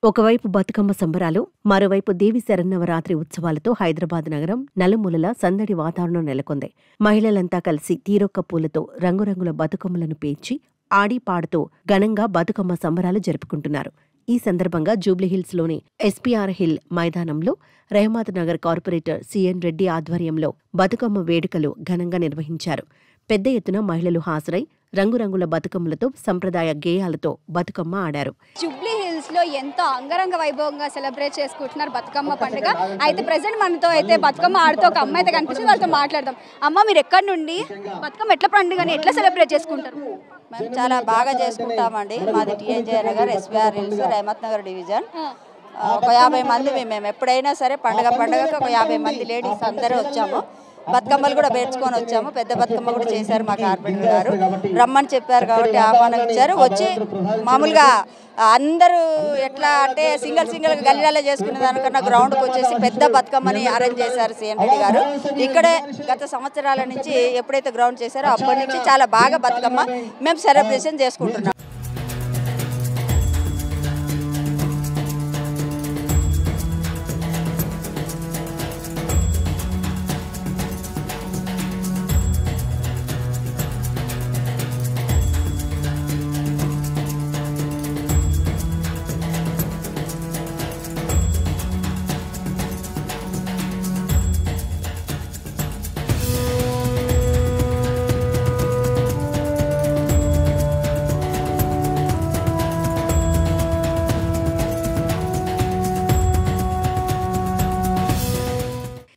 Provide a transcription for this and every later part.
ఒకవైపు బతుకమ్మ సంబరాలు, మరోవైపు దేవి శరన్నవరాత్రి ఉత్సవాలతో హైదరాబాద్ నగరం నలుమూలలా సందడి వాతావరణం నెలకొంది. మహిళలంతా కలిసి తీరొక్క పూలతో రంగురంగుల బతుకమ్మలను పేర్చి ఆడి పాడుతూ ఘనంగా బతుకమ్మ సంబరాలు జరుపుకుంటున్నారు. ఈ సందర్భంగా జూబ్లీహిల్స్లోని ఎస్పీఆర్ హిల్ మైదానంలో రెహమాత్ నగర్ కార్పొరేటర్ సిఎన్ రెడ్డి ఆధ్వర్యంలో బతుకమ్మ వేడుకలు ఘనంగా నిర్వహించారు. పెద్ద ఎత్తున మహిళలు హాజరై రంగురంగుల బతుకమ్మలతో సంప్రదాయ గేయాలతో బతుకమ్మ ఆడారు. జూబ్లీహిల్స్ లో ఎంతో అంగరంగ వైభవంగా సెలబ్రేట్ చేసుకుంటున్నారు బతుకమ్మ పండుగ. అయితే ప్రెసెంట్ మనతో అయితే బతుకమ్మ ఆడుతూ ఒక అమ్మాయి అయితే కనిపిస్తుంది, వాళ్ళతో మాట్లాడదాం. అమ్మ, మీరు ఎక్కడి నుండి బతుకమ్మ ఎట్లా పండుగని ఎట్లా సెలబ్రేట్ చేసుకుంటారు? మేము చాలా బాగా చేసుకుంటామండి. మాది TNJ Nagar, SPR hills, Rahmat Nagar division. ఒక 50 మంది మేము ఎప్పుడైనా సరే పండగకి ఒక 50 మంది లేడీస్ అందరూ వచ్చాము. బతుకమ్మలు కూడా పేర్చుకొని వచ్చాము. పెద్ద బతుకమ్మ కూడా చేశారు మా కార్పొరేటర్ గారు. రమ్మని చెప్పారు కాబట్టి ఆహ్వానం ఇచ్చారు. వచ్చి మామూలుగా అందరూ ఎట్లా అంటే సింగిల్ గల్లీలలో చేసుకునే దానికన్నా గ్రౌండ్కి వచ్చేసి పెద్ద బతుకమ్మని అరేంజ్ చేశారు సీఎం రెడ్డి గారు. ఇక్కడే గత సంవత్సరాల నుంచి ఎప్పుడైతే గ్రౌండ్ చేశారో అప్పటి నుంచి చాలా బాగా బతుకమ్మ మేము సెలబ్రేషన్ చేసుకుంటున్నాం.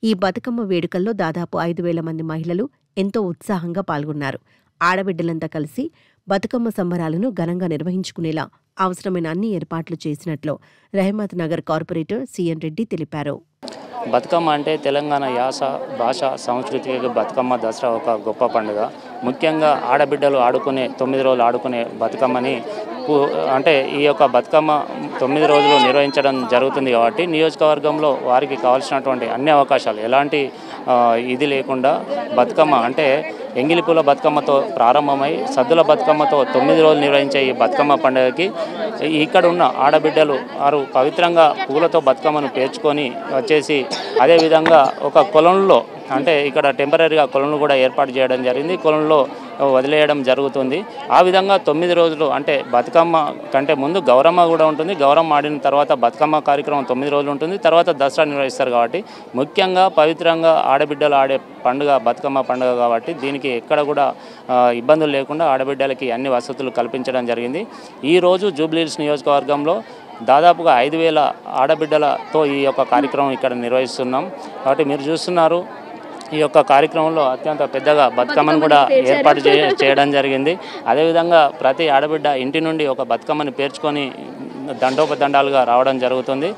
ఈ బతుకమ్మ వేడుకల్లో దాదాపు 5,000 మంది మహిళలు ఎంతో ఉత్సాహంగా పాల్గొన్నారు. ఆడబిడ్డలంతా కలిసి బతుకమ్మ సంబరాలను ఘనంగా నిర్వహించుకునేలా అవసరమైన అన్ని ఏర్పాట్లు చేసినట్లు రెహమత్ నగర్ కార్పొరేటర్ సిఎన్ రెడ్డి తెలిపారు. బతుకమ్మ అంటే తెలంగాణ యాస, భాష, సంస్కృతికి బతుకమ్మ దసరా ఒక గొప్ప పండుగ. ముఖ్యంగా ఆడబిడ్డలు ఆడుకునే 9 రోజులు ఆడుకునే బతుకమ్మని అంటే ఈ యొక్క బతుకమ్మ 9 రోజులు నిర్వహించడం జరుగుతుంది కాబట్టి నియోజకవర్గంలో వారికి కావాల్సినటువంటి అన్ని అవకాశాలు ఎలాంటి ఇది లేకుండా బతుకమ్మ అంటే ఎంగిలిపూల బతుకమ్మతో ప్రారంభమై సద్దుల బతుకమ్మతో 9 రోజులు నిర్వహించే ఈ బతుకమ్మ పండుగకి ఇక్కడ ఉన్న ఆడబిడ్డలు వారు పవిత్రంగా పూలతో బతుకమ్మను పేర్చుకొని వచ్చేసి అదేవిధంగా ఒక కొలంలో అంటే ఇక్కడ టెంపరీగా కొలను కూడా ఏర్పాటు చేయడం జరిగింది. కొలంలో వదిలేయడం జరుగుతుంది. ఆ విధంగా 9 రోజులు అంటే బతుకమ్మ కంటే ముందు గౌరమ్మ కూడా ఉంటుంది. గౌరమ్మ ఆడిన తర్వాత బతుకమ్మ కార్యక్రమం 9 రోజులు ఉంటుంది. తర్వాత దసరా నిర్వహిస్తారు కాబట్టి ముఖ్యంగా పవిత్రంగా ఆడబిడ్డలు ఆడే పండుగ బతుకమ్మ పండుగ కాబట్టి దీనికి ఎక్కడ కూడా ఇబ్బందులు లేకుండా ఆడబిడ్డలకి అన్ని వసతులు కల్పించడం జరిగింది. ఈరోజు జూబ్లీహిల్స్ నియోజకవర్గంలో దాదాపుగా 5,000 ఆడబిడ్డలతో ఈ యొక్క కార్యక్రమం ఇక్కడ నిర్వహిస్తున్నాం. కాబట్టి మీరు చూస్తున్నారు ఈ యొక్క కార్యక్రమంలో అత్యంత పెద్దగా బతుకమ్మను కూడా ఏర్పాటు చేయడం జరిగింది. అదేవిధంగా ప్రతి ఆడబిడ్డ ఇంటి నుండి ఒక బతుకమ్మని పేర్చుకొని దండోపదండాలుగా రావడం జరుగుతుంది.